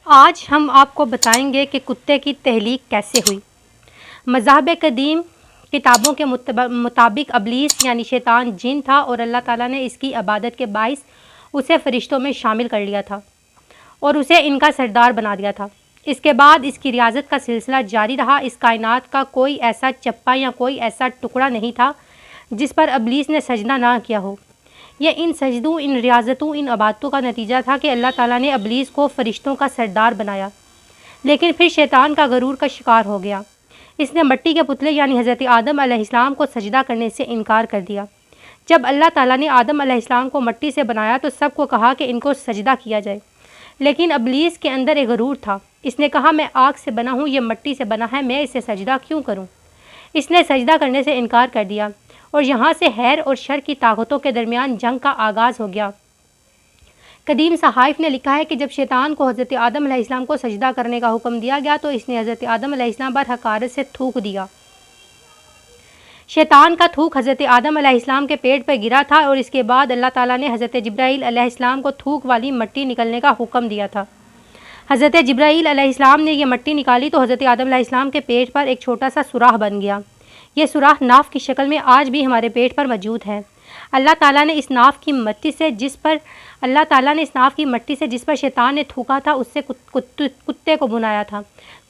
آج ہم آپ کو بتائیں گے کہ کتے کی تخلیق کیسے ہوئی۔ مذاہب قدیم کتابوں کے مطابق ابلیس یعنی شیطان جن تھا اور اللہ تعالیٰ نے اس کی عبادت کے باعث اسے فرشتوں میں شامل کر لیا تھا اور اسے ان کا سردار بنا دیا تھا۔ اس کے بعد اس کی ریاضت کا سلسلہ جاری رہا۔ اس کائنات کا کوئی ایسا چپا یا کوئی ایسا ٹکڑا نہیں تھا جس پر ابلیس نے سجدہ نہ کیا ہو۔ یہ ان سجدوں، ان ریاضتوں، ان عبادتوں کا نتیجہ تھا کہ اللہ تعالیٰ نے ابلیس کو فرشتوں کا سردار بنایا، لیکن پھر شیطان کا غرور کا شکار ہو گیا۔ اس نے مٹی کے پتلے یعنی حضرت آدم علیہ السلام کو سجدہ کرنے سے انکار کر دیا۔ جب اللہ تعالیٰ نے آدم علیہ السلام کو مٹی سے بنایا تو سب کو کہا کہ ان کو سجدہ کیا جائے، لیکن ابلیس کے اندر ایک غرور تھا۔ اس نے کہا میں آگ سے بنا ہوں، یہ مٹی سے بنا ہے، میں اسے سجدہ کیوں کروں؟ اس نے سجدہ کرنے سے انکار کر دیا اور یہاں سے خیر اور شر کی طاقتوں کے درمیان جنگ کا آغاز ہو گیا۔ قدیم صحائف نے لکھا ہے کہ جب شیطان کو حضرت آدم علیہ السلام کو سجدہ کرنے کا حکم دیا گیا تو اس نے حضرت آدم علیہ السلام پر حقارت سے تھوک دیا۔ شیطان کا تھوک حضرت آدم علیہ السلام کے پیٹ پر گرا تھا اور اس کے بعد اللہ تعالیٰ نے حضرت جبرائیل علیہ السلام کو تھوک والی مٹی نکلنے کا حکم دیا تھا۔ حضرت جبرائیل علیہ السلام نے یہ مٹی نکالی تو حضرت آدم علیہ السلام کے پیٹ پر ایک چھوٹا سا سوراخ بن گیا۔ یہ سوراخ ناف کی شکل میں آج بھی ہمارے پیٹ پر موجود ہے۔ اللہ تعالیٰ نے اس ناف کی مٹی سے جس پر شیطان نے تھوکا تھا اس سے کتے کو بنایا تھا۔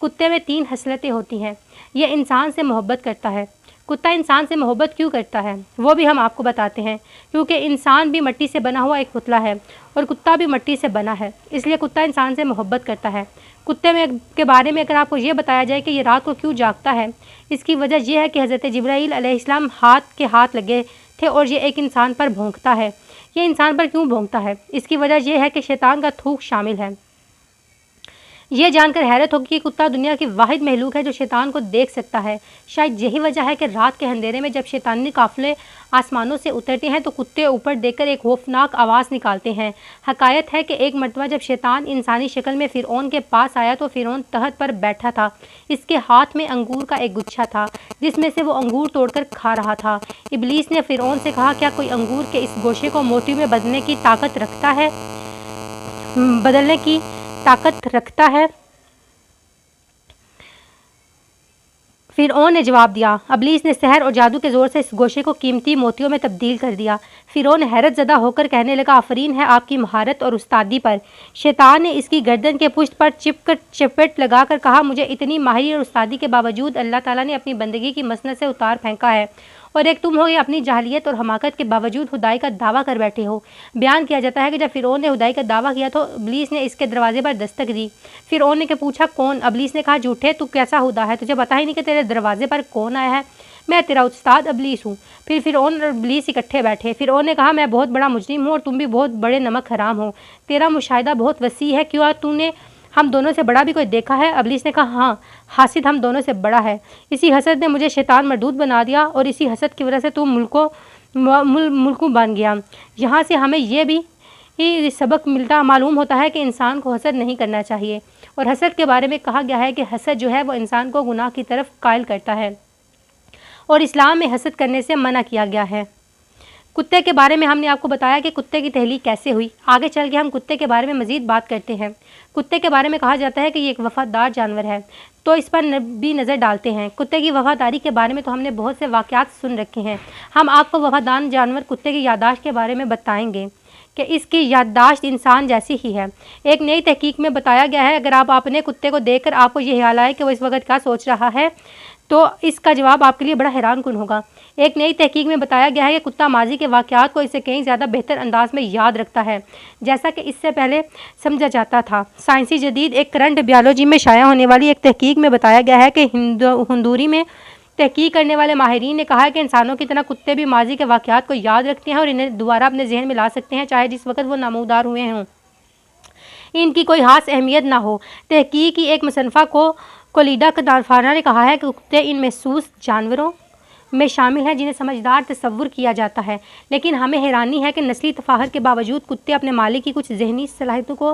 کتے میں 3 خصلتیں ہوتی ہیں۔ یہ انسان سے محبت کرتا ہے۔ کتا انسان سے محبت کیوں کرتا ہے وہ بھی ہم آپ کو بتاتے ہیں، کیونکہ انسان بھی مٹی سے بنا ہوا ایک پتلا ہے اور کتا بھی مٹی سے بنا ہے، اس لیے کتا انسان سے محبت کرتا ہے۔ کتے کے بارے میں اگر آپ کو یہ بتایا جائے کہ یہ رات کو کیوں جاگتا ہے، اس کی وجہ یہ ہے کہ حضرت جبرائیل علیہ السلام ہاتھ لگے تھے اور یہ ایک انسان پر بھونکتا ہے۔ یہ انسان پر کیوں بھونکتا ہے؟ اس کی وجہ یہ ہے کہ شیطان کا تھوک شامل ہے۔ یہ جان کر حیرت ہوگی کہ کتا دنیا کی واحد مخلوق ہے جو شیطان کو دیکھ سکتا ہے۔ شاید یہی وجہ ہے کہ رات کے اندھیرے میں جب شیطانی قافلے آسمانوں سے اترتے ہیں تو کتے اوپر دیکھ کر ایک خوفناک آواز نکالتے ہیں۔ حکایت ہے کہ ایک مرتبہ جب شیطان انسانی شکل میں فرعون کے پاس آیا تو فرعون تخت پر بیٹھا تھا۔ اس کے ہاتھ میں انگور کا ایک گچھا تھا جس میں سے وہ انگور توڑ کر کھا رہا تھا۔ ابلیس نے فرعون سے کہا کیا کوئی انگور کے اس گوشے کو موتیوں میں بدلنے کی طاقت رکھتا ہے؟ فرعون نے جواب دیا۔ ابلیس نے سحر اور جادو کے زور سے اس گوشے کو قیمتی موتیوں میں تبدیل کر دیا۔ فرعون حیرت زدہ ہو کر کہنے لگا آفرین ہے آپ کی مہارت اور استادی پر۔ شیطان نے اس کی گردن کے پشت پر چپٹ لگا کر کہا مجھے اتنی ماہری اور استادی کے باوجود اللہ تعالیٰ نے اپنی بندگی کی مسند سے اتار پھینکا ہے، اور ایک تم ہو یہ اپنی جاہلیت اور حماقت کے باوجود خدائی کا دعویٰ کر بیٹھے ہو۔ بیان کیا جاتا ہے کہ جب فرعون نے خدائی کا دعویٰ کیا تو ابلیس نے اس کے دروازے پر دستک دی۔ فرعون نے پوچھا کون؟ ابلیس نے کہا جھوٹے تو کیسا خدا ہے، تجھے پتہ ہی نہیں کہ تیرے دروازے پر کون آیا ہے؟ میں تیرا استاد ابلیس ہوں۔ پھر فرعون اور ابلیس اکٹھے بیٹھے۔ فرعون نے کہا میں بہت بڑا مجرم ہوں اور تم بھی بہت بڑے نمک حرام ہو، تیرا مشاہدہ بہت وسیع ہے، کیوں تو نے ہم دونوں سے بڑا بھی کوئی دیکھا ہے؟ ابلیس نے کہا ہاں، حاسد ہم دونوں سے بڑا ہے، اسی حسد نے مجھے شیطان مردود بنا دیا اور اسی حسد کی وجہ سے تو ملکوں بن گیا۔ یہاں سے ہمیں یہ بھی سبق معلوم ہوتا ہے کہ انسان کو حسد نہیں کرنا چاہیے، اور حسد کے بارے میں کہا گیا ہے کہ حسد جو ہے وہ انسان کو گناہ کی طرف قائل کرتا ہے، اور اسلام میں حسد کرنے سے منع کیا گیا ہے۔ کتے کے بارے میں ہم نے آپ کو بتایا کہ کتے کی تخلیق کیسے ہوئی۔ آگے چل کے ہم کتے کے بارے میں مزید بات کرتے ہیں۔ کتے کے بارے میں کہا جاتا ہے کہ یہ ایک وفادار جانور ہے، تو اس پر بھی نظر ڈالتے ہیں۔ کتے کی وفاداری کے بارے میں تو ہم نے بہت سے واقعات سن رکھے ہیں۔ ہم آپ کو وفادار جانور کتے کی یادداشت کے بارے میں بتائیں گے کہ اس کی یادداشت انسان جیسی ہی ہے۔ ایک نئی تحقیق میں بتایا گیا ہے اگر آپ اپنے کتے کو دیکھ کر آپ کو یہ خیال آئے کہ وہ اس وقت کیا سوچ رہا ہے تو اس کا جواب آپ کے لیے بڑا حیران کن ہوگا۔ ایک نئی تحقیق میں بتایا گیا ہے کہ کتا ماضی کے واقعات کو اس سے کہیں زیادہ بہتر انداز میں یاد رکھتا ہے جیسا کہ اس سے پہلے سمجھا جاتا تھا۔ سائنسی جدید ایک کرنٹ بیالوجی میں شائع ہونے والی ایک تحقیق میں بتایا گیا ہے کہ ہندوری میں تحقیق کرنے والے ماہرین نے کہا ہے کہ انسانوں کی طرح کتے بھی ماضی کے واقعات کو یاد رکھتے ہیں اور انہیں دوبارہ اپنے ذہن میں لا سکتے ہیں چاہے جس وقت وہ نمودار ہوئے ہوں، ان کی کوئی خاص اہمیت نہ ہو۔ تحقیق کی ایک مصنفہ کولیڈا کدارفارا نے کہا ہے کہ کتے ان محسوس جانوروں میں شامل ہیں جنہیں سمجھدار تصور کیا جاتا ہے، لیکن ہمیں حیرانی ہے کہ نسلی تفاخر کے باوجود کتے اپنے مالک کی کچھ ذہنی صلاحیتوں کو